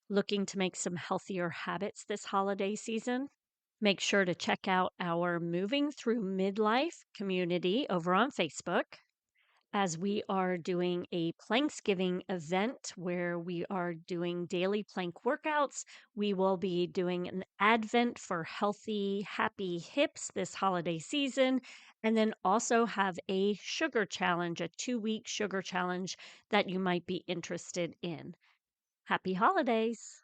Looking to make some healthier habits this holiday season? Make sure to check out our Moving Through Midlife community over on Facebook, as we are doing a Planksgiving event where we are doing daily plank workouts. We will be doing an Advent for healthy, happy hips this holiday season, and then also have a sugar challenge, a 2-week sugar challenge that you might be interested in. Happy holidays!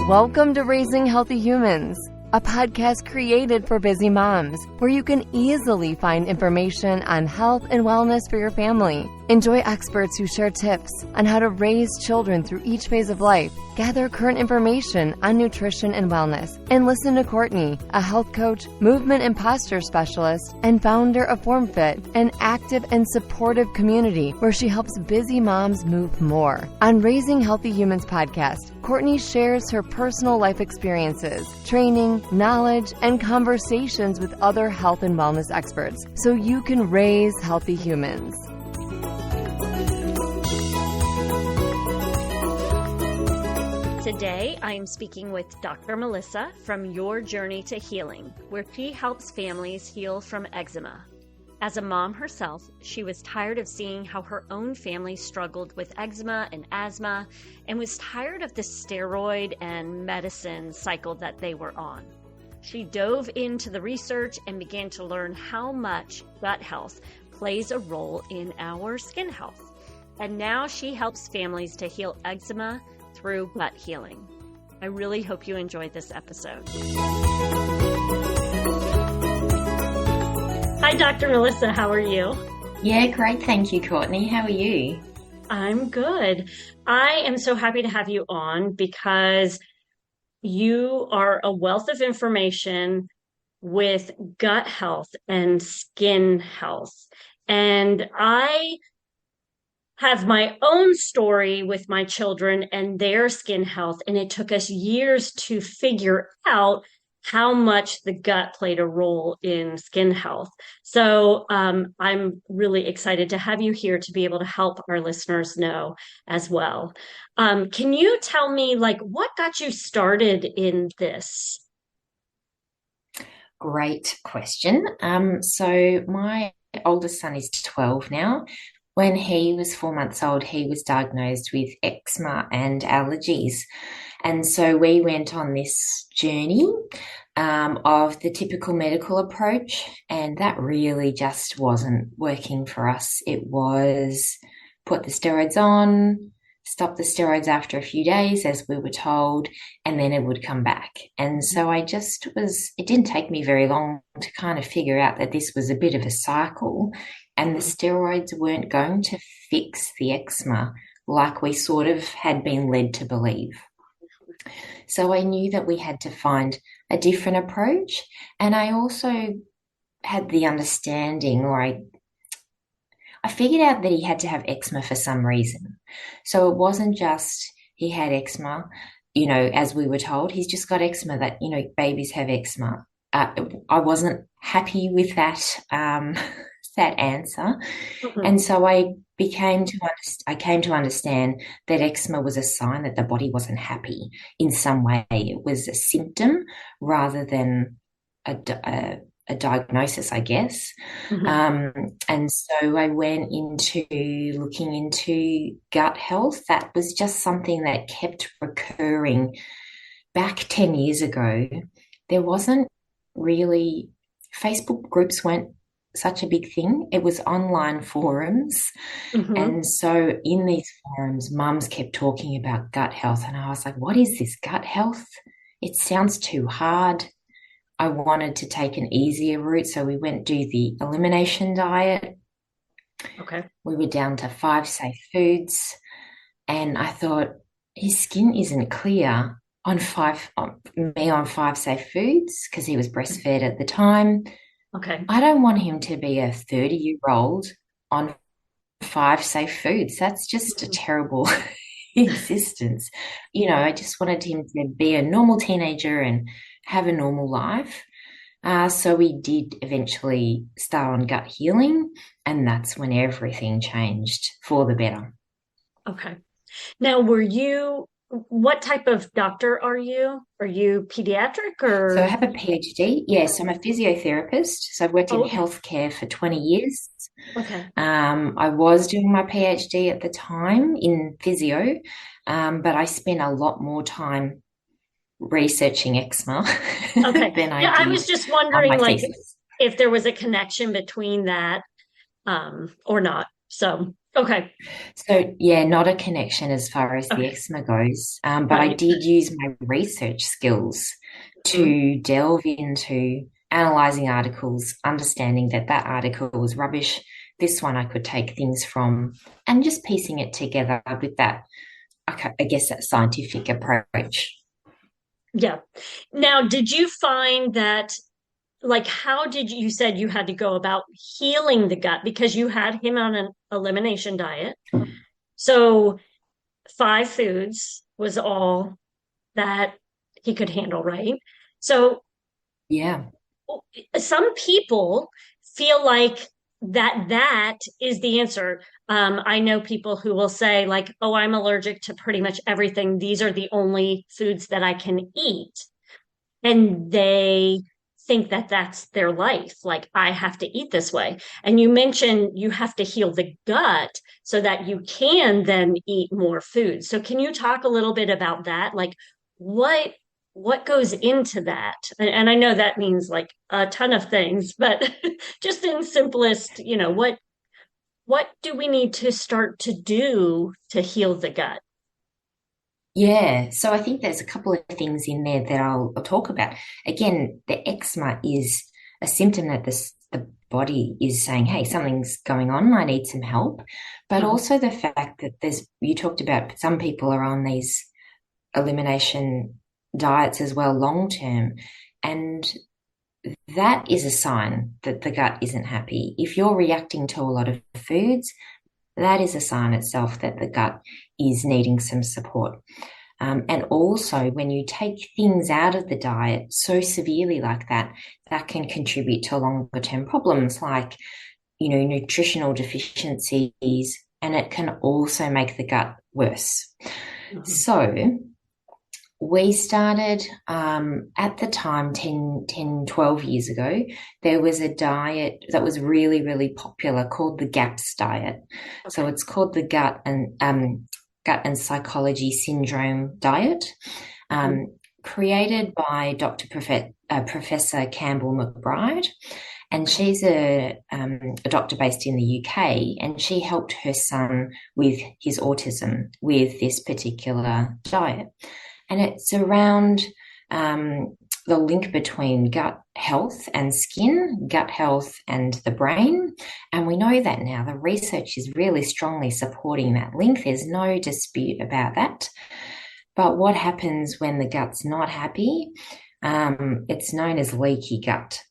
Welcome to Raising Healthy Humans, a podcast created for busy moms, where you can easily find information on health and wellness for your family. Enjoy experts who share tips on how to raise children through each phase of life, gather current information on nutrition and wellness, and listen to Courtney, a health coach, movement and posture specialist, and founder of FormFit, an active and supportive community where she helps busy moms move more. On Raising Healthy Humans podcast, Courtney shares her personal life experiences, training, knowledge, and conversations with other health and wellness experts so you can raise healthy humans. Today, I am speaking with Dr. Melissa from Your Journey to Healing, where she helps families heal from eczema. As a mom herself, she was tired of seeing how her own family struggled with eczema and asthma and was tired of the steroid and medicine cycle that they were on. She dove into the research and began to learn how much gut health plays a role in our skin health. And now she helps families to heal eczema through gut healing. I really hope you enjoyed this episode. Hi, Dr. Melissa. How are you? Yeah, great. Thank you, Courtney. How are you? I'm good. I am so happy to have you on because you are a wealth of information with gut health and skin health. And I have my own story with my children and their skin health, and it took us years to figure out how much the gut played a role in skin health. So I'm really excited to have you here to be able to help our listeners know as well. Can you tell me, what got you started in this? Great question. So my oldest son is 12 now. When he was 4 months old, he was diagnosed with eczema and allergies. And so we went on this journey of the typical medical approach, and that really just wasn't working for us. It was put the steroids on, stop the steroids after a few days, as we were told, and then it would come back. And so it didn't take me very long to kind of figure out that this was a bit of a cycle, and the steroids weren't going to fix the eczema like we sort of had been led to believe. So I knew that we had to find a different approach. And I also had the understanding, or I figured out that he had to have eczema for some reason. So it wasn't just he had eczema, as we were told. He's just got eczema that, babies have eczema. I wasn't happy with that answer. Mm-hmm. And so I came to understand that eczema was a sign that the body wasn't happy in some way. It was a symptom rather than a diagnosis, I guess. Mm-hmm. And so I went into looking into gut health. That was just something that kept recurring. Back 10 years ago, there wasn't really, Facebook groups weren't such a big thing. It was online forums. Mm-hmm. And so in these forums, mums kept talking about gut health. And I was like, what is this gut health? It sounds too hard. I wanted to take an easier route. So we went do the elimination diet. Okay. We were down to 5 safe foods. And I thought, his skin isn't clear on 5 safe foods because he was breastfed at the time. Okay. I don't want him to be a 30-year-old on 5 safe foods. That's just a terrible existence. I just wanted him to be a normal teenager and have a normal life. So we did eventually start on gut healing, and that's when everything changed for the better. Okay. Now, what type of doctor are you? Are you pediatric So I or? have a PhD. Yes, I'm a physiotherapist. So I've worked in Oh, okay. healthcare for 20 years. Okay. I was doing my PhD at the time in physio, but I spent a lot more time researching eczema Okay. than I Yeah, I did was just on my wondering, like, thesis. if there was a connection between that, or not. So, okay. So, yeah, not a connection as far as the Okay. eczema goes, but I Right. did use my research skills Mhm. to delve into analyzing articles, understanding that that article was rubbish. This one I could take things from, and just piecing it together with that, I guess, that scientific approach. Yeah. Now, did you find that, like, how did you said you had to go about healing the gut because you had him on an elimination diet? So, five foods was all that he could handle, right? So, Yeah. some people feel like that is the answer. I know people who will say, like, oh, I'm allergic to pretty much everything. These are the only foods that I can eat. And they think that that's their life. Like, I have to eat this way. And you mentioned you have to heal the gut so that you can then eat more food. So can you talk a little bit about that? Like, what what goes into that? And I know that means like a ton of things, but just in simplest, what do we need to start to do to heal the gut? Yeah, so I think there's a couple of things in there that I'll talk about. Again, the eczema is a symptom that the body is saying, hey, something's going on, I need some help. But Mhm. also the fact that you talked about some people are on these elimination diets as well, long term. And that is a sign that the gut isn't happy. If you're reacting to a lot of foods, that is a sign itself that the gut is needing some support. And also, when you take things out of the diet so severely like that, that can contribute to longer term problems like, nutritional deficiencies, and it can also make the gut worse. Mhm. So, we started at the time 12 years ago. There was a diet that was really, really popular called the GAPS diet. So Okay. it's called the gut and psychology syndrome diet, Mhm. um, created by Professor Campbell McBride. And Okay. she's a doctor based in the UK, and she helped her son with his autism with this particular diet. And it's around the link between gut health and skin, gut health and the brain. And we know that now. The research is really strongly supporting that link. There's no dispute about that. But what happens when the gut's not happy? It's known as leaky gut.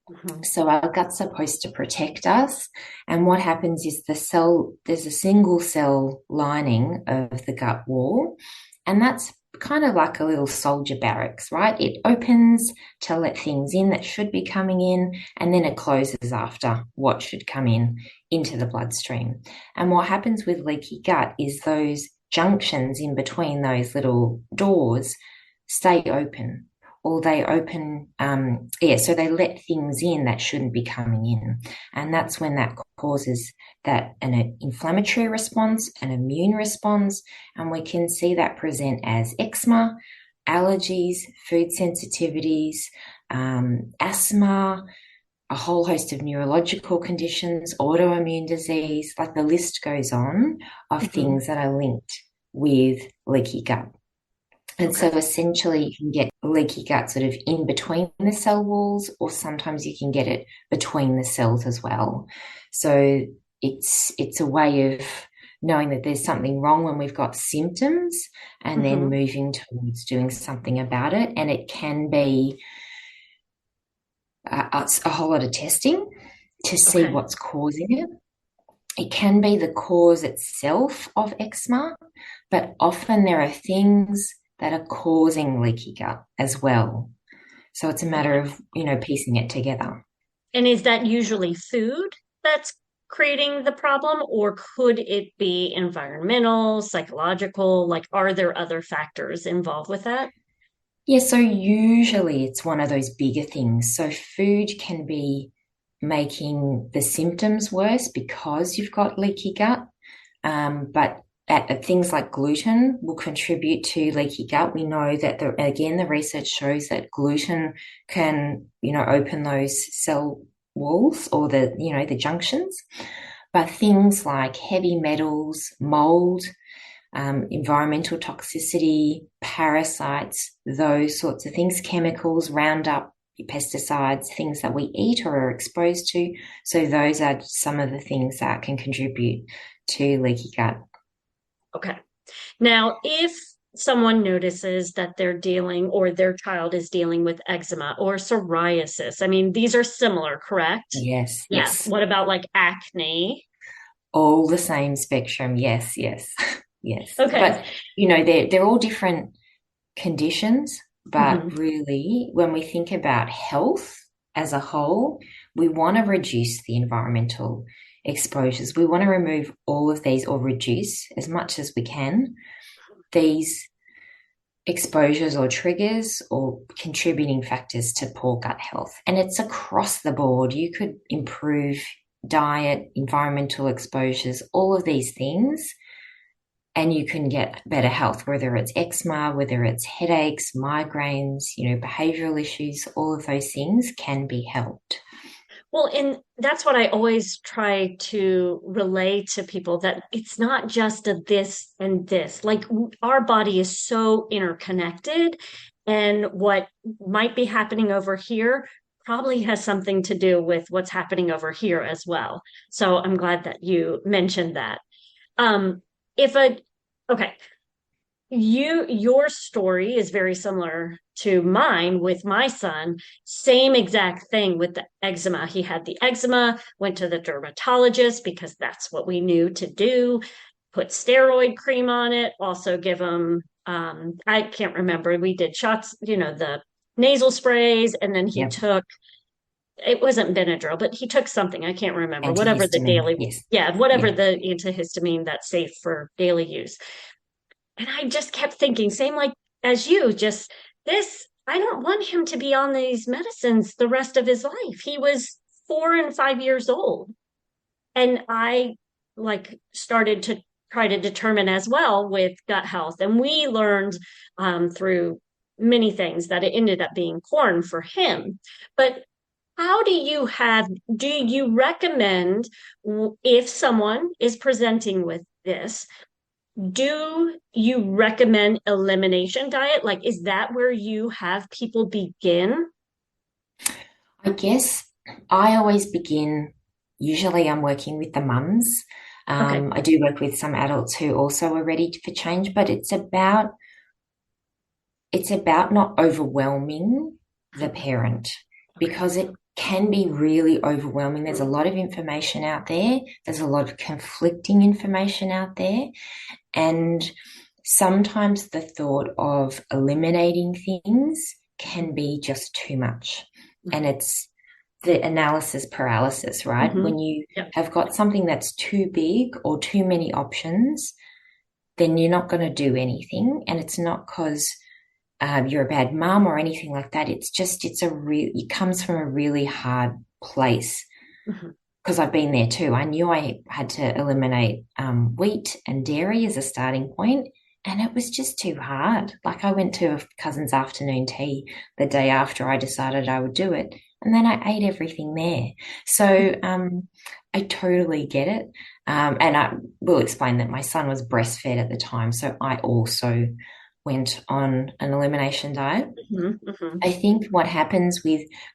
Mhm. So our gut's supposed to protect us. And what happens is there's a single cell lining of the gut wall, and that's kind of like a little soldier barracks, right? It opens to let things in that should be coming in, and then it closes after what should come in into the bloodstream. And what happens with leaky gut is those junctions in between those little doors stay open, or they open, so they let things in that shouldn't be coming in. And that's when that causes that an inflammatory response, an immune response, and we can see that present as eczema, allergies, food sensitivities, asthma, a whole host of neurological conditions, autoimmune disease, like the list goes on of Mhm. things that are linked with leaky gut. And so Okay. essentially, you can get leaky gut sort of in between the cell walls, or sometimes you can get it between the cells as well. So it's a way of knowing that there's something wrong when we've got symptoms, and then Mhm. moving towards doing something about it. And it can be a whole lot of testing to see Okay. what's causing it. It can be the cause itself of eczema, but often there are things that are causing leaky gut as well. So it's a matter Okay. of, piecing it together. And is that usually food that's creating the problem, or could it be environmental, psychological? Like, are there other factors involved with that? Yeah, so usually it's one of those bigger things. So food can be making the symptoms worse because you've got leaky gut. But things like gluten will contribute to leaky gut. We know that the research shows that gluten can, open those cell walls or the junctions. But things like heavy metals, mold, environmental toxicity, parasites, those sorts of things, chemicals, Roundup, pesticides, things that we eat or are exposed to. So those are some of the things that can contribute to leaky gut. Okay. Now, if someone notices that they're dealing or their child is dealing with eczema or psoriasis, I mean, these are similar, correct? Yes, Yeah. yes. What about like acne? All the same spectrum. Yes, yes, yes. Okay. But they're all different conditions. But Mhm. really, when we think about health as a whole, we want to reduce the environmental exposures. We want to remove all of these or reduce as much as we can these exposures or triggers or contributing factors to poor gut health. And it's across the board. You could improve diet, environmental exposures, all of these things, and you can get better health, whether it's eczema, whether it's headaches, migraines, behavioral issues, all of those things can be helped. Well, and that's what I always try to relay to people that it's not just a this and this. Like our body is so interconnected, and what might be happening over here probably has something to do with what's happening over here as well. So I'm glad that you mentioned that. Um, if a okay, your story is very similar to mine with my son. Same exact thing with the eczema. He had the eczema, went to the dermatologist because that's what we knew to do, put steroid cream on it, also give him I can't remember. We did shots, the nasal sprays, and then he Yep. took, it wasn't Benadryl, but he took something, I can't remember, whatever the Antihistamine. daily, Yes. yeah, whatever Yeah. the antihistamine that's safe for daily use. And I just kept thinking, same like as you, just this, I don't want him to be on these medicines the rest of his life. He was 4 and 5 years old. And I like started to try to determine as well with gut health. And we learned through many things that it ended up being corn for him. But how do you recommend if someone is presenting with this, do you recommend elimination diet? Like, is that where you have people begin? I guess I always begin, usually I'm working with the mums. Okay. I do work with some adults who also are ready for change, but it's about not overwhelming the parent Okay. because it can be really overwhelming. There's a lot of information out there. There's a lot of conflicting information out there. And sometimes the thought of eliminating things can be just too much. And it's the analysis paralysis, right? Mm-hmm. When you Yep. have got something that's too big or too many options, then you're not going to do anything. And it's not because you're a bad mum or anything like that. It's just, it comes from a really hard place Mm-hmm. because I've been there too. I knew I had to eliminate wheat and dairy as a starting point, and it was just too hard. Like I went to a cousin's afternoon tea the day after I decided I would do it, and then I ate everything there. So I totally get it. And I will explain that my son was breastfed at the time, so I also went on an elimination diet. Mm-hmm. Mm-hmm. I think what happens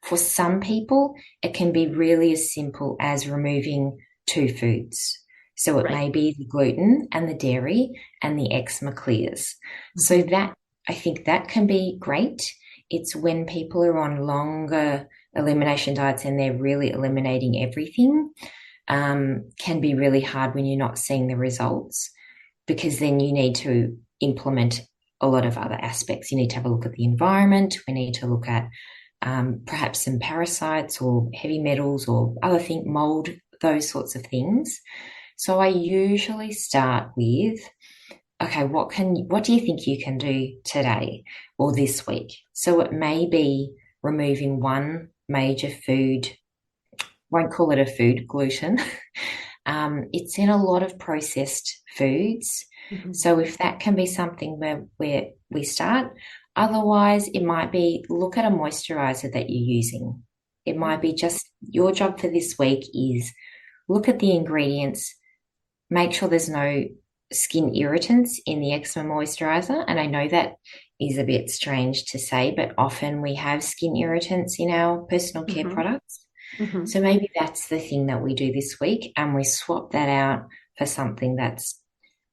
for some people, it can be really as simple as removing two foods. So it Right. may be the gluten and the dairy and the eczema clears. So Mm-hmm. that, I think that can be great. It's when people are on longer elimination diets and they're really eliminating everything, can be really hard when you're not seeing the results because then you need to implement a lot of other aspects. You need to have a look at the environment. We need to look at perhaps some parasites or heavy metals or other thing, mold, those sorts of things. So I usually start with, okay, what do you think you can do today or this week? So it may be removing one major food, won't call it a food, gluten. It's in a lot of processed foods. Mhm. So if that can be something where we start, otherwise it might be look at a moisturizer that you're using. It might be just your job for this week is look at the ingredients, make sure there's no skin irritants in the eczema moisturizer. And I know that is a bit strange to say, but often we have skin irritants in our personal care Mhm. products. Mhm. So maybe that's the thing that we do this week, and we swap that out for something that's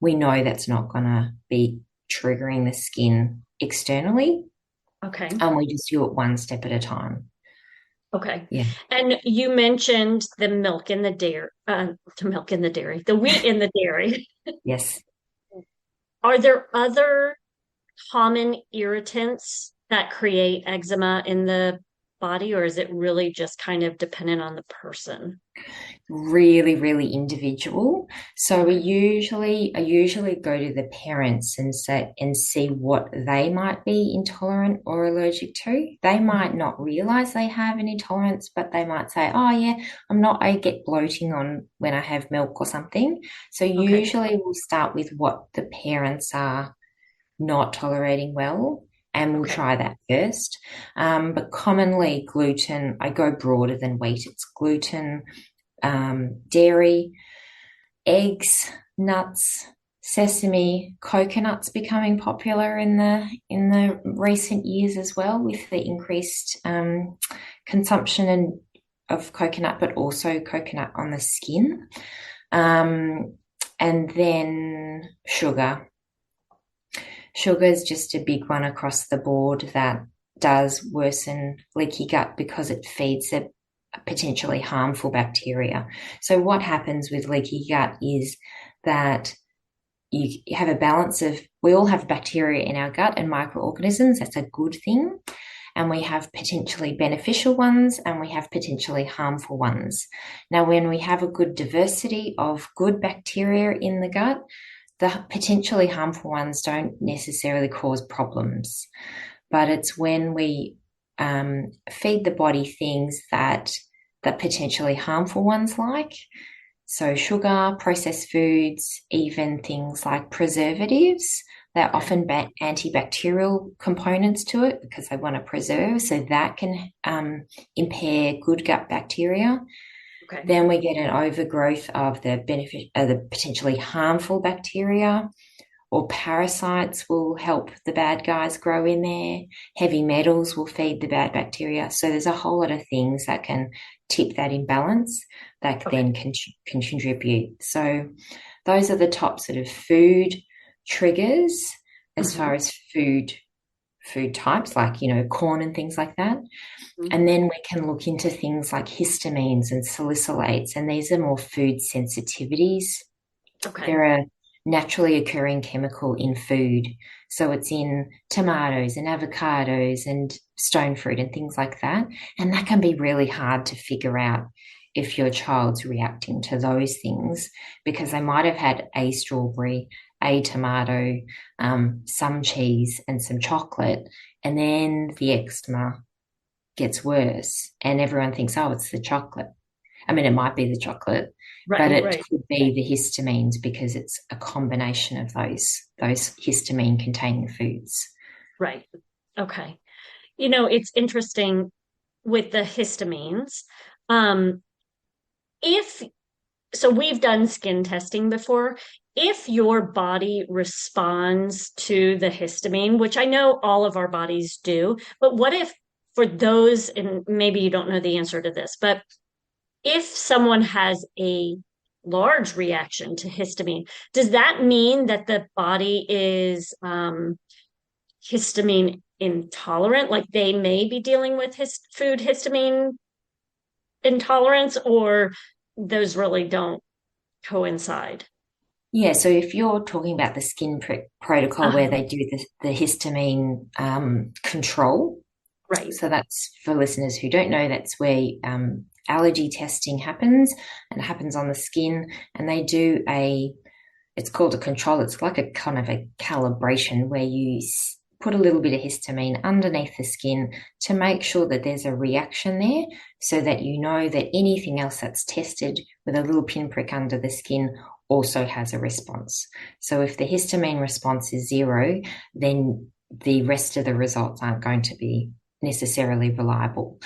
we know that's not going to be triggering the skin externally, Okay. and we just do it one step at a time. Okay. Yeah. And you mentioned the milk in the dairy, the milk in the dairy, the wheat in the dairy. Yes. Are there other common irritants that create eczema in the body, or is it really just kind of dependent on the person? Really, really individual. So Okay. I usually go to the parents and see what they might be intolerant or allergic to. They might Mhm. not realize they have an intolerance, but they might say, "Oh yeah, I get bloating on when I have milk or something." So Okay. usually we'll start with what the parents are not tolerating well, and we'll Okay. try that first. But commonly gluten, I go broader than wheat. It's gluten, dairy, eggs, nuts, sesame, coconuts becoming popular in the recent years as well, with the increased consumption of coconut, but also coconut on the skin. Um, and then sugar. Sugar is just a big one across the board that does worsen leaky gut because it feeds a potentially harmful bacteria. So what happens with leaky gut is that you have a balance of, we all have bacteria in our gut and microorganisms. That's a good thing. And we have potentially beneficial ones and we have potentially harmful ones. Now, when we have a good diversity of good bacteria in the gut, the potentially harmful ones don't necessarily cause problems. But it's when we feed the body things that potentially harmful ones like. So sugar, processed foods, even things like preservatives, they're Okay. often antibacterial components to it because they want to preserve. So that can impair good gut bacteria. Okay. Then we get an overgrowth of the potentially harmful bacteria, or parasites will help the bad guys grow in there. Heavy metals will feed the bad bacteria. So there's a whole lot of things that can tip that imbalance that Okay. then can contribute. So those are the top sort of food triggers as Hmm. far as food types, like, corn and things like that. Hmm. And then we can look into things like histamines and salicylates, and these are more food sensitivities. Okay. They're a naturally occurring chemical in food. So it's in tomatoes and avocados and stone fruit and things like that. And that can be really hard to figure out if your child's reacting to those things because they might have had a strawberry, a tomato, some cheese, and some chocolate. And then the eczema gets worse, and everyone thinks, oh, it's the chocolate. I mean, it might be the chocolate, but Right. it Right. could be the histamines because it's a combination of those histamine containing foods. Right. Okay. It's interesting with the histamines. Um, if so, we've done skin testing before. If your body responds to the histamine, which I know all of our bodies do, but what if for those, and maybe you don't know the answer to this, but if someone has a large reaction to histamine, does that mean that the body is histamine intolerant? Like they may be dealing with food histamine intolerance, or those really don't coincide? Yeah, so if you're talking about the skin protocol where Uh-huh. they do the histamine control, Right. So that's, for listeners who don't know, that's where allergy testing happens, and it happens on the skin, and they do it's called a control. It's like a kind of a calibration where you put a little bit of histamine underneath the skin to make sure that there's a reaction there, so that you know that anything else that's tested with a little pinprick under the skin also has a response. So if the histamine response is 0, then the rest of the results aren't going to be necessarily reliable.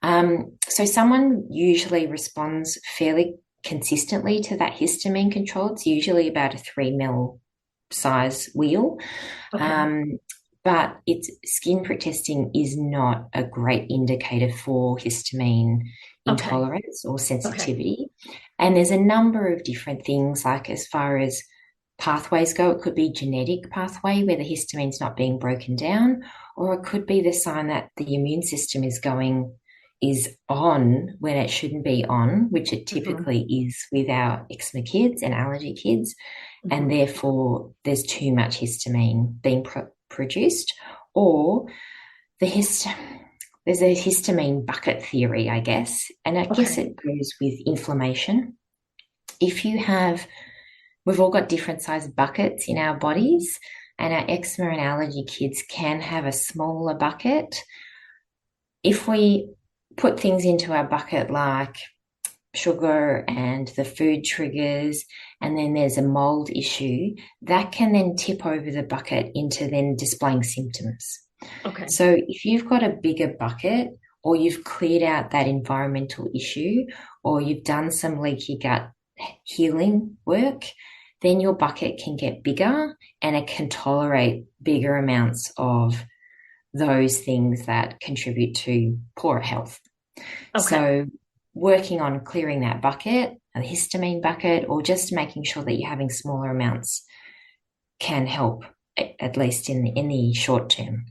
So someone usually responds fairly consistently to that histamine control. It's usually about a 3 ml size wheel. Okay. But skin prick testing is not a great indicator for histamine Okay. intolerance or Okay. sensitivity. And there's a number of different things, like as far as pathways go. It could be genetic pathway where the histamine's not being broken down, or it could be the sign that the immune system is on when it shouldn't be on, which it Hmm. typically is with our eczema kids and allergy kids, and Hmm. therefore there's too much histamine being produced. Or there's a histamine bucket theory, I guess, and I guess Okay. it goes with inflammation. If you have We've all got different sized buckets in our bodies, and our eczema and allergy kids can have a smaller bucket. If we put things into our bucket like sugar and the food triggers, and then there's a mold issue, that can then tip over the bucket into then displaying symptoms. Okay. So if you've got a bigger bucket, or you've cleared out that environmental issue, or you've done some leaky gut healing work, then your bucket can get bigger and it can tolerate bigger amounts of those things that contribute to poorer health. Okay. So working on clearing that bucket, a histamine bucket, or just making sure that you're having smaller amounts can help, at least in the short term.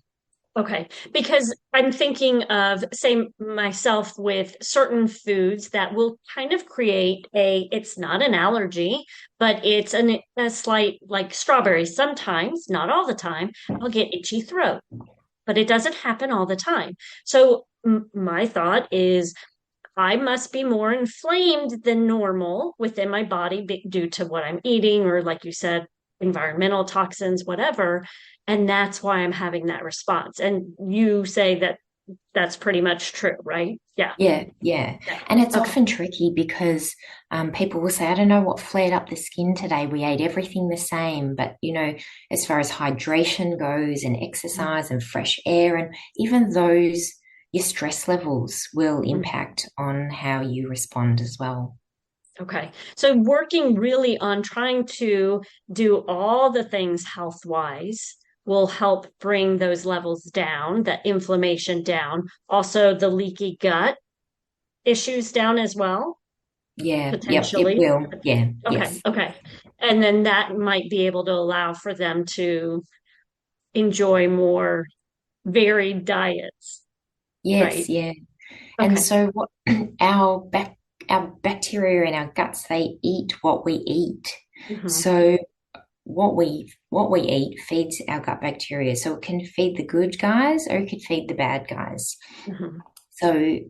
Okay, because I'm thinking of, say, myself with certain foods that will kind of create it's not an allergy, but it's a slight, like strawberries. Sometimes, not all the time, I'll get itchy throat, but it doesn't happen all the time. So my thought is I must be more inflamed than normal within my body due to what I'm eating, or like you said, environmental toxins, whatever. And that's why I'm having that response. And you say that that's pretty much true, right? Yeah. Yeah, yeah. Yeah. And it's Okay. often tricky because people will say, I don't know what flared up the skin today. We ate everything the same. But, as far as hydration goes and exercise and fresh air, and even those, your stress levels will Mhm. impact on how you respond as well. Okay. So working really on trying to do all the things health wise will help bring those levels down, that inflammation down, also the leaky gut issues down as well, Yeah, yep, it potentially. will. Yeah, Okay, yes. okay. And then that might be able to allow for them to enjoy more varied diets, Yes, right? yeah. And Okay. so what our bacteria in our guts, they eat what we eat. Hmm. So what we eat feeds our gut bacteria. So it can feed the good guys or it could feed the bad guys. Hmm. So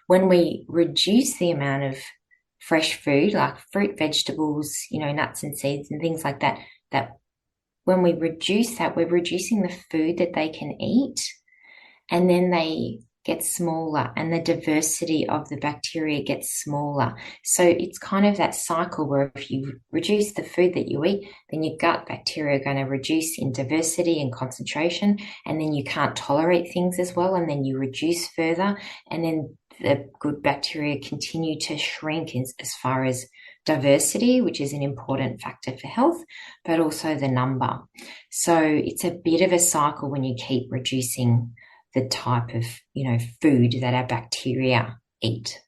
when we reduce the amount of fresh food like fruit, vegetables, nuts and seeds and things like that, that when we reduce that, we're reducing the food that they can eat, and then they get smaller and the diversity of the bacteria gets smaller. So it's kind of that cycle where if you reduce the food that you eat, then your gut bacteria are going to reduce in diversity and concentration, and then you can't tolerate things as well, and then you reduce further, and then the good bacteria continue to shrink as far as diversity, which is an important factor for health, but also the number. So it's a bit of a cycle when you keep reducing the type of, food that our bacteria eat.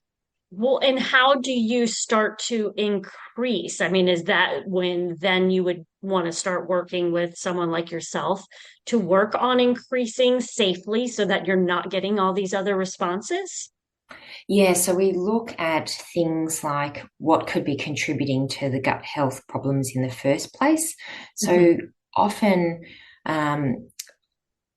Well, and how do you start to increase? I mean, is that when then you would want to start working with someone like yourself to work on increasing safely so that you're not getting all these other responses? Yeah, so we look at things like what could be contributing to the gut health problems in the first place. So Hmm. often, um,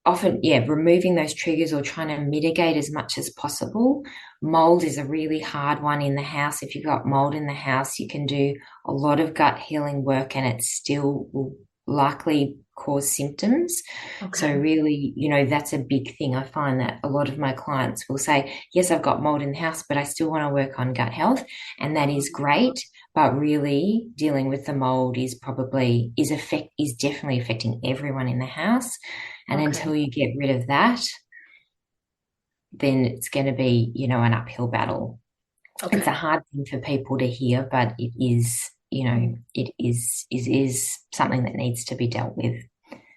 often, yeah, removing those triggers or trying to mitigate as much as possible. Mold is a really hard one in the house. If you've got mold in the house, you can do a lot of gut healing work and it still will likely cause symptoms. So Okay. really, that's a big thing. I find that a lot of my clients will say, yes, I've got mold in the house, but I still want to work on gut health. And that is great. But really dealing with the mold is definitely affecting everyone in the house. And Okay. until you get rid of that, then it's going to be, an uphill battle. It's a Okay. hard thing for people to hear, but it is, it is something that needs to be dealt with.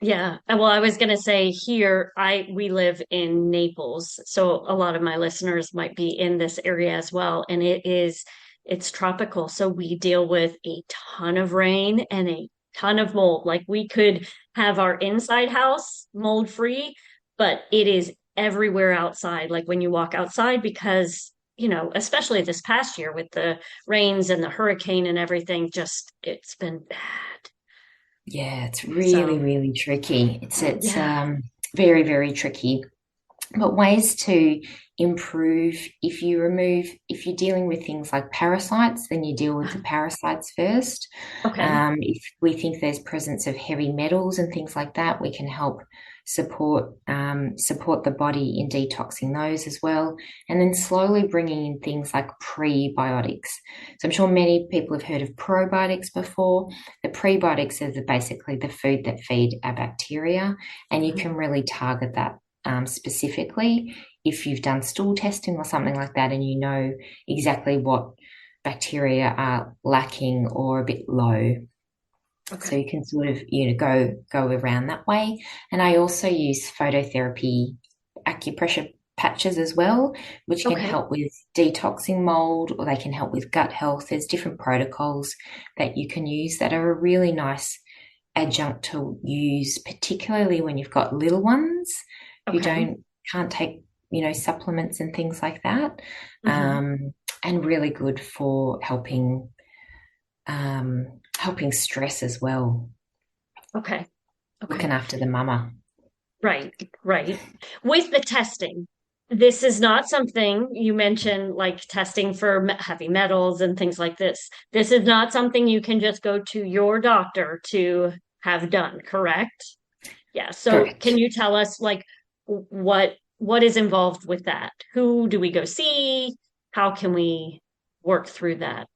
Yeah. Well, I was going to say here, we live in Naples, so a lot of my listeners might be in this area as well, and it's tropical, so we deal with a ton of rain and a ton of mold. Like we could have our inside house mold free, but it is everywhere outside. Like when you walk outside, because especially this past year with the rains and the hurricane and everything, just it's been bad. Yeah, it's really, So, really tricky. It's yeah. very, very tricky. But ways to improve, if you're dealing with things like parasites, then you deal with the parasites first. Okay. If we think there's presence of heavy metals and things like that, we can help support the body in detoxing those as well. And then slowly bringing in things like prebiotics. So I'm sure many people have heard of probiotics before. The prebiotics are basically the food that feed our bacteria, and you can really target that specifically if you've done stool testing or something like that and you know exactly what bacteria are lacking or a bit low. So Okay. you can sort of, go around that way. And I also use phototherapy acupressure patches as well, which can Okay. help with detoxing mold or they can help with gut health. There's different protocols that you can use that are a really nice adjunct to use, particularly when you've got little ones who Okay. can't take, supplements and things like that. Hmm. And really good for helping stress as well, Okay. looking Okay. after the mama. Right. Right. With the testing, this is not something you mentioned like testing for heavy metals and things like this. This is not something you can just go to your doctor to have done, correct? Yeah. So can Correct. you tell us like what is involved with that? Who do we go see? How can we work through that?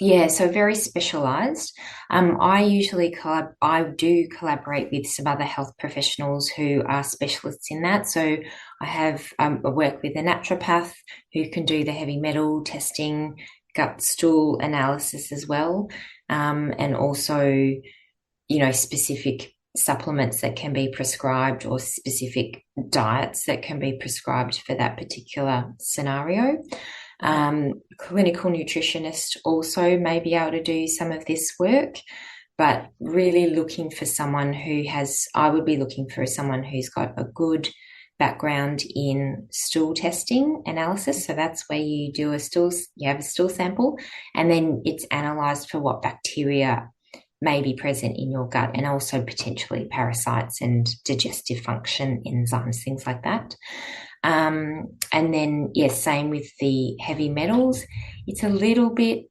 Yeah, so very specialized. I do collaborate with some other health professionals who are specialists in that. So I work with a naturopath who can do the heavy metal testing, gut stool analysis as well, and also, specific supplements that can be prescribed or specific diets that can be prescribed for that particular scenario. Okay. Clinical nutritionist also may be able to do some of this work, but really looking for I would be looking for someone who's got a good background in stool testing analysis. So that's where you have a stool sample, and then it's analyzed for what bacteria may be present in your gut and also potentially parasites and digestive function enzymes, things like that. And then, yes, same with the heavy metals. It's a little bit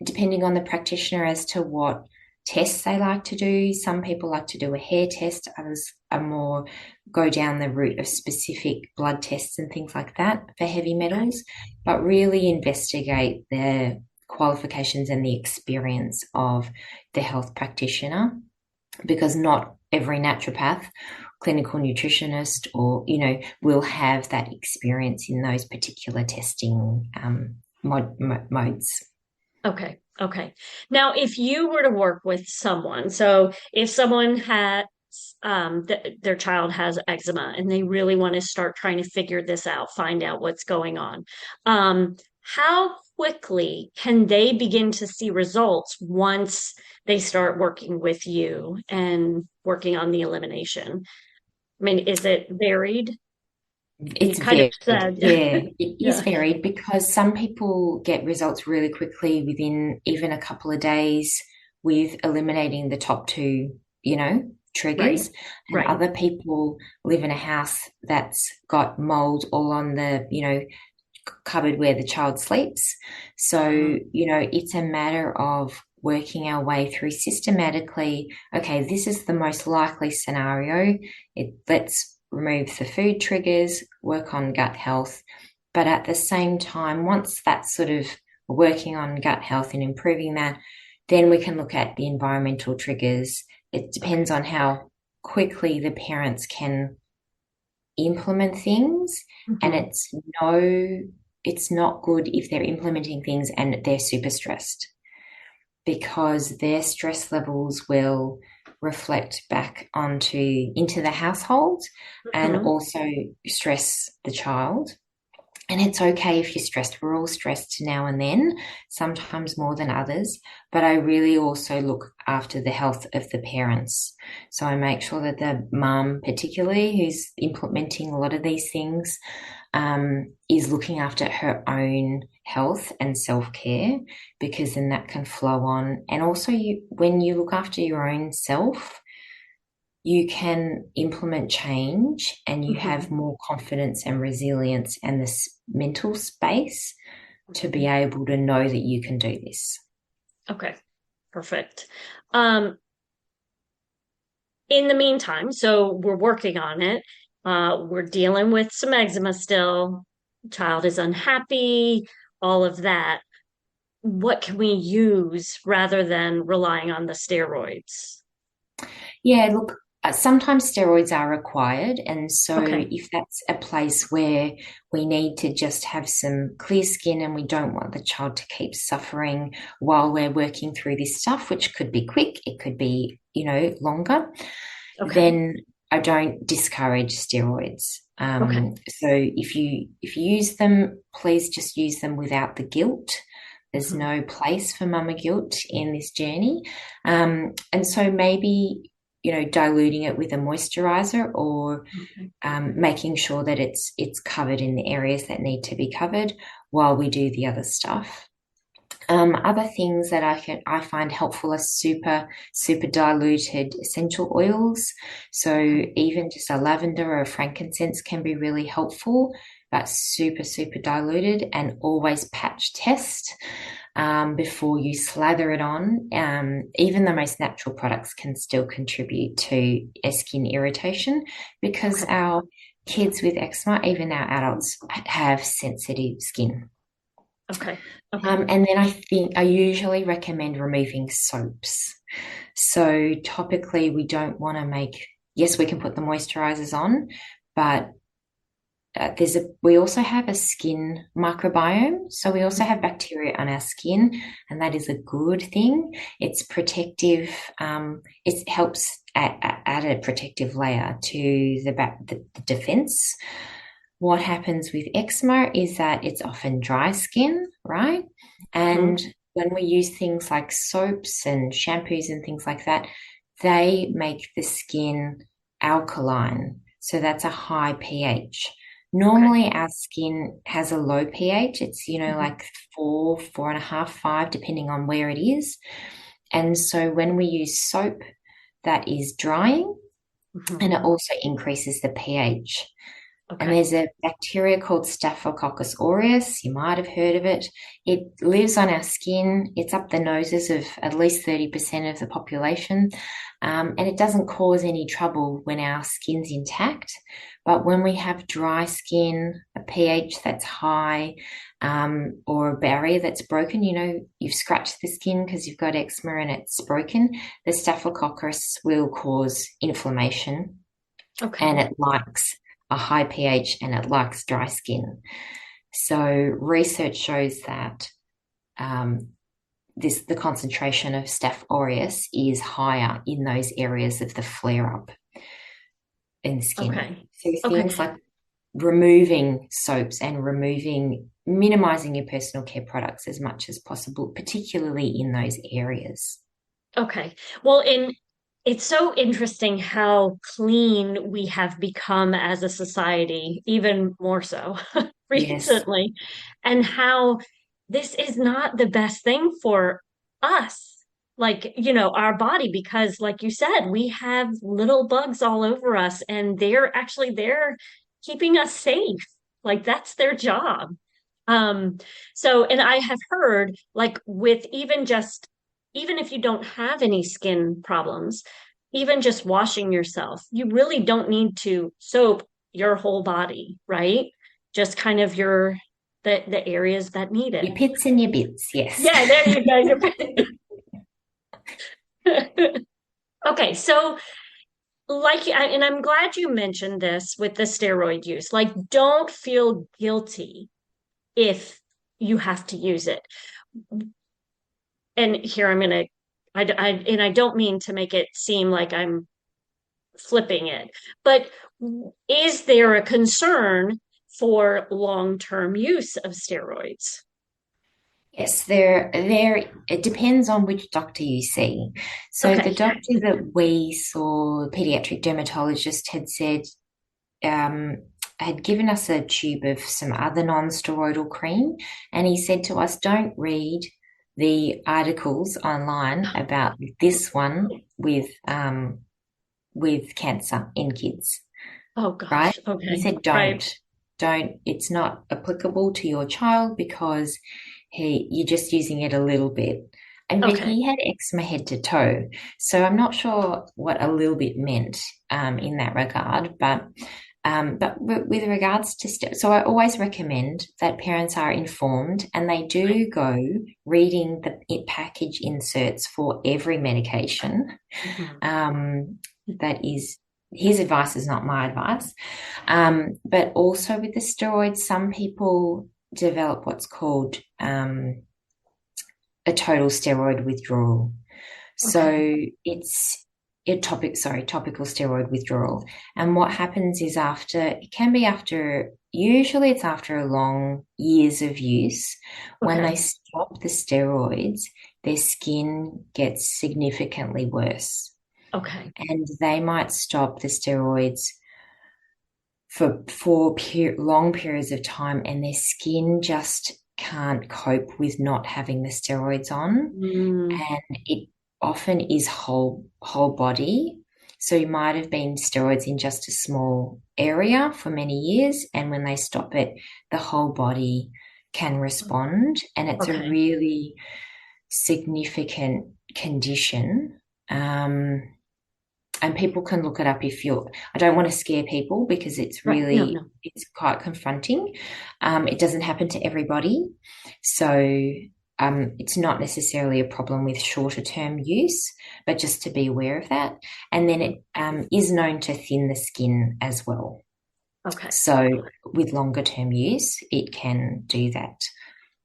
depending on the practitioner as to what tests they like to do. Some people like to do a hair test, others are more go down the route of specific blood tests and things like that for heavy Okay. metals, but really investigate the qualifications and the experience of the health practitioner because not every naturopath, clinical nutritionist, or will have that experience in those particular testing modes. Okay. Okay. Now, if you were to work with someone, so if someone had their child has eczema and they really want to start trying to figure this out, find out what's going on, how quickly can they begin to see results once they start working with you and working on the elimination? I mean, is it varied? You It's kind of varied. said, Yeah, it is yeah. varied because some people get results really quickly within even a couple of days with eliminating the top two, triggers, Right. and Right. other people live in a house that's got mold all on the, cupboard where the child sleeps. So, Uh, it's a matter of working our way through systematically. Okay, this is the most likely scenario. Let's remove the food triggers, work on gut health. But at the same time, once that's sort of working on gut health and improving that, then we can look at the environmental triggers. It depends okay. on how quickly the parents can implement things, and Hmm. it's not good if they're implementing things and they're super stressed, because their stress levels will reflect back onto into the household and Hmm. also stress the child. And it's okay if you're stressed. We're all stressed now and then, sometimes more than others. But I really also look after the health of the parents. So I make sure that the mum, particularly who's implementing a lot of these things, is looking after her own health and self-care, because then that can flow on. And also, when you look after your own self, you can implement change and you have Hmm. more confidence and resilience and this mental space to be Hmm. able to know that you can do this. Okay. Perfect. Um, in the meantime, so we're working on it. We're dealing with some eczema still. Child is unhappy, all of that. What can we use rather than relying on the steroids? Yeah, look, sometimes steroids are required. And so Okay. if that's a place where we need to just have some clear skin and we don't want the child to keep suffering while we're working through this stuff, which could be quick, it could be, longer, Okay. then I don't discourage steroids. Okay. So if you use them, please just use them without the guilt. There's Mhm. no place for mama guilt in this journey. And so maybe, diluting it with a moisturizer, or Okay. making sure that it's covered in the areas that need to be covered while we do the other stuff. Other things that I find helpful are super diluted essential oils. So Okay. even just a lavender or a frankincense can be really helpful, but super diluted. And always patch test before you slather it on. Even the most natural products can still contribute to a skin irritation, because Okay. our kids with eczema, even our adults, have sensitive skin. Okay. Okay. And then I usually recommend removing soaps. So topically, we don't want to yes, we can put the moisturizers on, but we also have a skin microbiome. So we also have bacteria on our skin, and that is a good thing. It's protective. It helps add a protective layer to the defense. What happens with eczema is that it's often dry skin, right? And Mhm. when we use things like soaps and shampoos and things like that, they make the skin alkaline. So that's a high pH. Okay. Normally, our skin has a low pH. It's, Mhm. like 4.5, 5, depending on where it is. And so when we use soap, that is drying, Mhm. and it also increases the pH. And Okay. there's a bacteria called Staphylococcus aureus. You might have heard of it. It lives on our skin. It's up the noses of at least 30% of the population. And it doesn't cause any trouble when our skin's intact. But when we have dry skin, a pH that's high, or a barrier that's broken, you've scratched the skin because you've got eczema and it's broken, the Staphylococcus will cause inflammation, and Okay. it likes a high pH and it likes dry skin. So research shows that um, the concentration of Staph aureus is higher in those areas of the flare up in the skin. Okay. So Okay. things like removing soaps and minimizing your personal care products as much as possible, particularly in those areas. Okay. Well, it's so interesting how clean we have become as a society, even more so Yes. recently, and how this is not the best thing for us. like, our body, because like you said, we have little bugs all over us and they're actually there keeping us safe. Like that's their job. Um, so, and I have heard like with even if you don't have any skin problems, even just washing yourself, you really don't need to soap your whole body, right? Just kind of the areas that need it. Your pits and your bits, yes. Yeah, there you go. Okay, so and I'm glad you mentioned this with the steroid use. Like, don't feel guilty if you have to use it. And here I'm gonna, and I don't mean to make it seem like I'm flipping it, but is there a concern for long-term use of steroids? Yes, there it depends on which doctor you see. So the Okay. doctor that we saw, pediatric dermatologist, um, had given us a tube of some other non-steroidal cream, and he said to us, don't read the articles online about this one with cancer in kids, Oh right? gosh. He Okay. said, Right. don't, it's not applicable to your child because you're just using it a little bit. But Okay. he had eczema head to toe. So I'm not sure what a little bit meant in that regard. But with regards to, so I always recommend that parents are informed and they do go reading the package inserts for every medication. Mhm. That is his advice is not my advice. But also with the steroids, some people develop what's called a total steroid withdrawal. Okay. So it's topical steroid withdrawal. And what happens is usually it's after a long years of use, when they Okay. stop the steroids, their skin gets significantly worse. Okay. And they might stop the steroids long periods of time, and their skin just can't cope with not having the steroids on. Mm, And it often is whole body. So you might have been steroids in just a small area for many years, and when they stop it, the whole body can respond, and it's a okay. really significant condition. And people can look it up if you're, I don't want to scare people because Right. No, no. it's quite confronting. It doesn't happen to everybody. So it's not necessarily a problem with shorter term use, but just to be aware of that. And then it is known to thin the skin as well. Okay. So with longer term use, it can do that.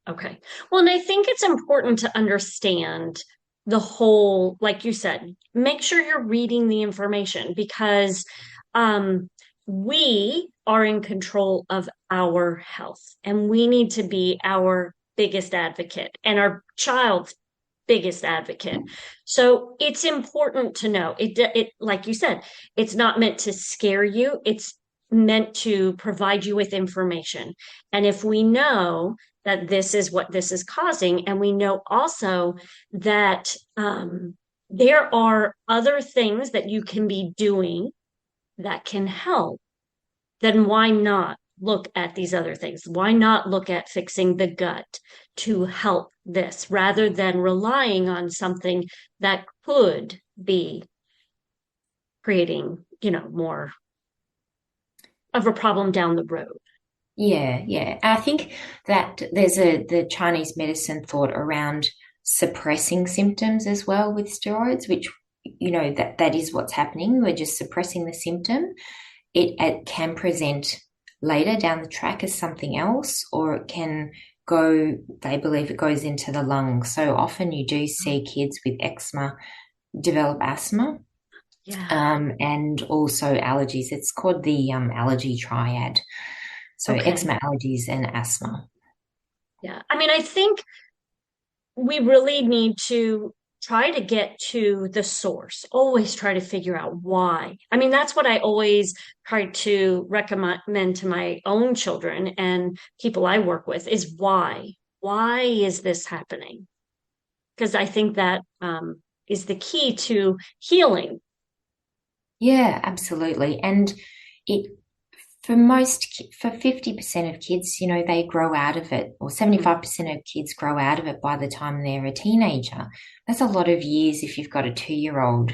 Okay. Well, and I think it's important to understand the whole, like you said, make sure you're reading the information because um, we are in control of our health and we need to be our biggest advocate and our child's biggest advocate. So it's important to know like you said, it's not meant to scare you. It's meant to provide you with information. And if we know that this is what this is causing. And we know also that there are other things that you can be doing that can help. Then why not look at these other things? Why not look at fixing the gut to help this rather than relying on something that could be creating, more of a problem down the road? Yeah, yeah. I think that there's the Chinese medicine thought around suppressing symptoms as well with steroids, which that is what's happening. We're just suppressing the symptom. It can present later down the track as something else, or it can go, they believe it goes into the lungs. So often you do see kids with eczema develop asthma, Yeah. and also allergies. It's called the allergy triad. So Okay. eczema, allergies, and asthma. Yeah. I mean, I think we really need to try to get to the source, always try to figure out why. I mean, that's what I always try to recommend to my own children and people I work with is why. Why is this happening? because I think that is the key to healing. Yeah, absolutely. And it for 50% of kids, they grow out of it, or Mhm. 75% of kids grow out of it by the time they're a teenager. That's a lot of years if you've got a 2-year-old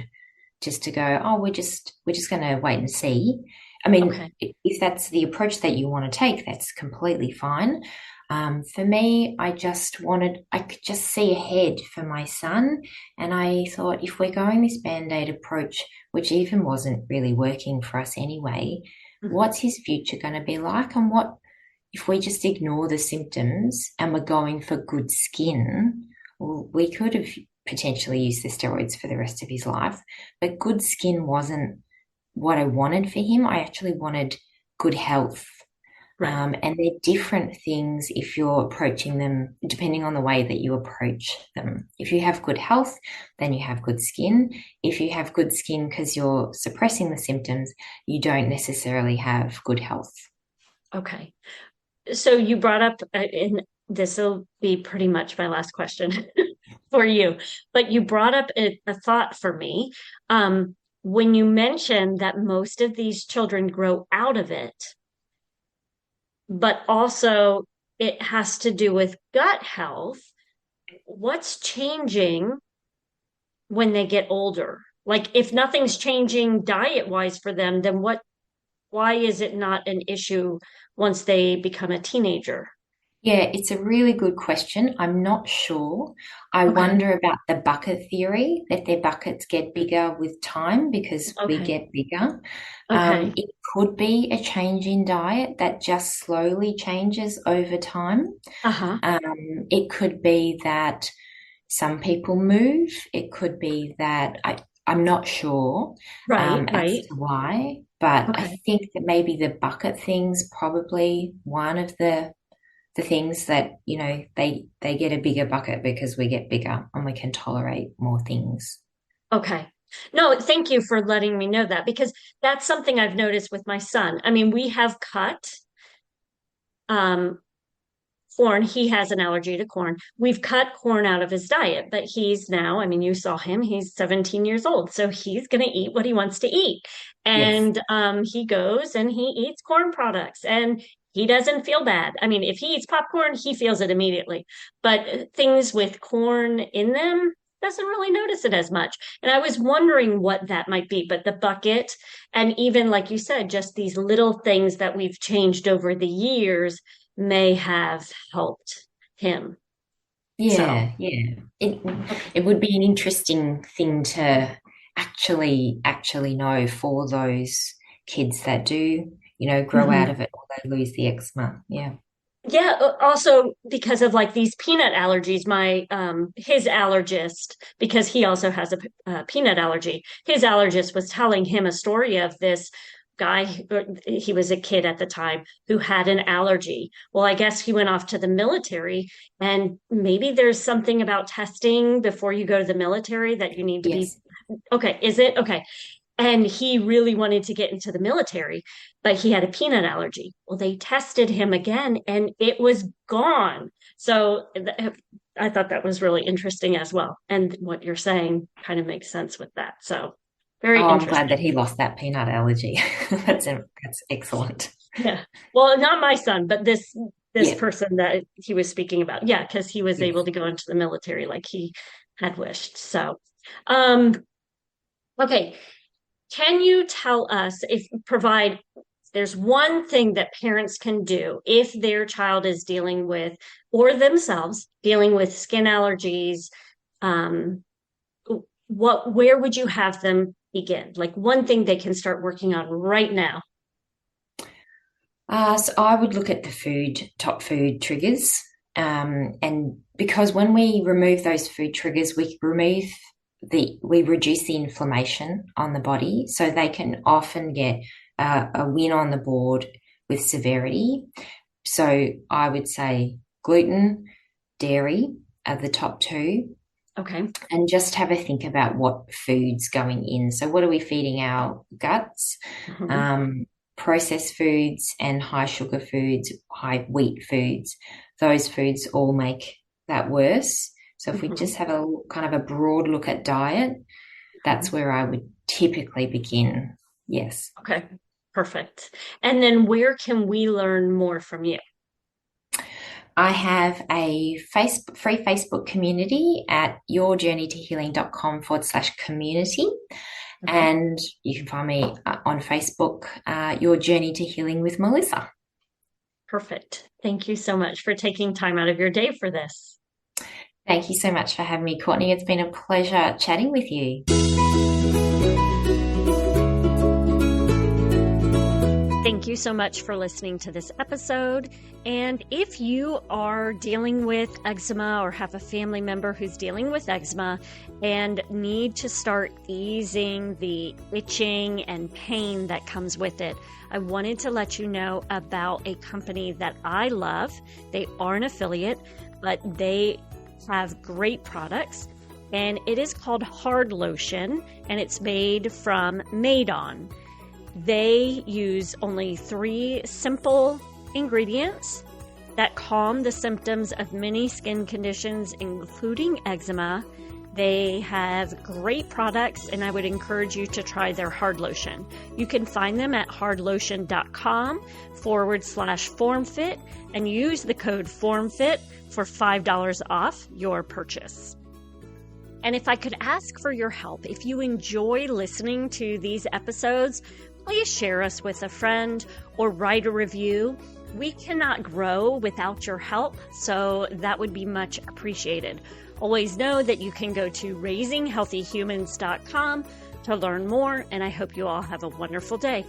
just to go, oh, we're just going to wait and see. I mean, Okay. if that's the approach that you want to take, that's completely fine. For me, I could just see ahead for my son. And I thought, if we're going this band-aid approach, which even wasn't really working for us anyway, Mhm. what's his future going to be like? And what if we just ignore the symptoms and we're going for good skin? Well, we could have potentially used the steroids for the rest of his life, but good skin wasn't what I wanted for him. I actually wanted good health. Right. And they're different things if you're approaching them, depending on the way that you approach them. If you have good health, then you have good skin. If you have good skin because you're suppressing the symptoms, you don't necessarily have good health. Okay. So you brought up, and this will be pretty much my last question for you, but you brought up a thought for me. When you mentioned that most of these children grow out of it, but also it has to do with gut health, what's changing when they get older? Like if nothing's changing diet wise for them, then why is it not an issue once they become a teenager? Yeah, it's a really good question. I'm not sure. I Okay. wonder about the bucket theory, that their buckets get bigger with time because we Okay. get bigger. Okay. It could be a change in diet that just slowly changes over time. Uh-huh. It could be that some people move. It could be that I'm not sure Right, as right. to why, but I Okay. think that maybe the bucket thing's probably one of the things that, they get a bigger bucket because we get bigger and we can tolerate more things. Okay. No, thank you for letting me know that because that's something I've noticed with my son. I mean, we have cut um corn. He has an allergy to corn. We've cut corn out of his diet, but he's now, I mean, you saw him, he's 17 years old. So he's going to eat what he wants to eat. Yes. And he goes and he eats corn products and he doesn't feel bad. I mean, if he eats popcorn, he feels it immediately. But things with corn in them, doesn't really notice it as much. And I was wondering what that might be, but the bucket, and even like you said, just these little things that we've changed over the years may have helped him. So, Yeah, yeah. It okay. it would be an interesting thing to actually know for those kids that do, grow out Mhm. of it or they lose the eczema. Yeah. Yeah, also because of like these peanut allergies, my his allergist, because he also has a peanut allergy, his allergist was telling him a story of this guy, he was a kid at the time who had an allergy. Well, I guess he went off to the military, and maybe there's something about testing before you go to the military that you need to be Yes. okay, is it? Okay. And he really wanted to get into the military, but he had a peanut allergy. Well, they tested him again and it was gone. So I thought that was really interesting as well. And what you're saying kind of makes sense with that. So very Oh, I'm glad interesting. that he lost that peanut allergy. That's excellent. Yeah. Well, not my son, but this Yeah. person that he was speaking about. Yeah, because he was able Yes. to go into the military like he had wished. So, um, okay. Can you tell us if provide there's one thing that parents can do if their child is dealing with or themselves dealing with skin allergies, um, where would you have them begin? Like one thing they can start working on right now. So I would look at the top food triggers. And because when we remove those food triggers, we reduce the inflammation on the body. So they can often get a win on the board with severity. So I would say gluten, dairy are the top two, Okay. and just have a think about what food's going in. So what are we feeding our guts? Mhm. Um, Processed foods and high sugar foods, high wheat foods, those foods all make that worse. So if we Mhm. just have a kind of a broad look at diet, that's where I would typically begin. Yes. Okay, perfect. And then where can we learn more from you? I have a free Facebook community at yourjourneytohealing.com/community. Okay, And you can find me on Facebook, Your Journey to Healing with Melissa. perfect. Thank you so much for taking time out of your day for this. Thank you so much for having me, Courtney. It's been a pleasure chatting with you. Thank you so much for listening to this episode. And if you are dealing with eczema or have a family member who's dealing with eczema and need to start easing the itching and pain that comes with it, I wanted to let you know about a company that I love. They are an affiliate, but they have great products. And it is called Hard Lotion, and it's made from Maidon. They use only 3 simple ingredients that calm the symptoms of many skin conditions, including eczema. They have great products, and I would encourage you to try their Hard Lotion. You can find them at hardlotion.com/formfit and use the code FORMFIT for $5 off your purchase. And if I could ask for your help, if you enjoy listening to these episodes, please share us with a friend or write a review. We cannot grow without your help, so that would be much appreciated. Always know that you can go to raisinghealthyhumans.com to learn more, and I hope you all have a wonderful day.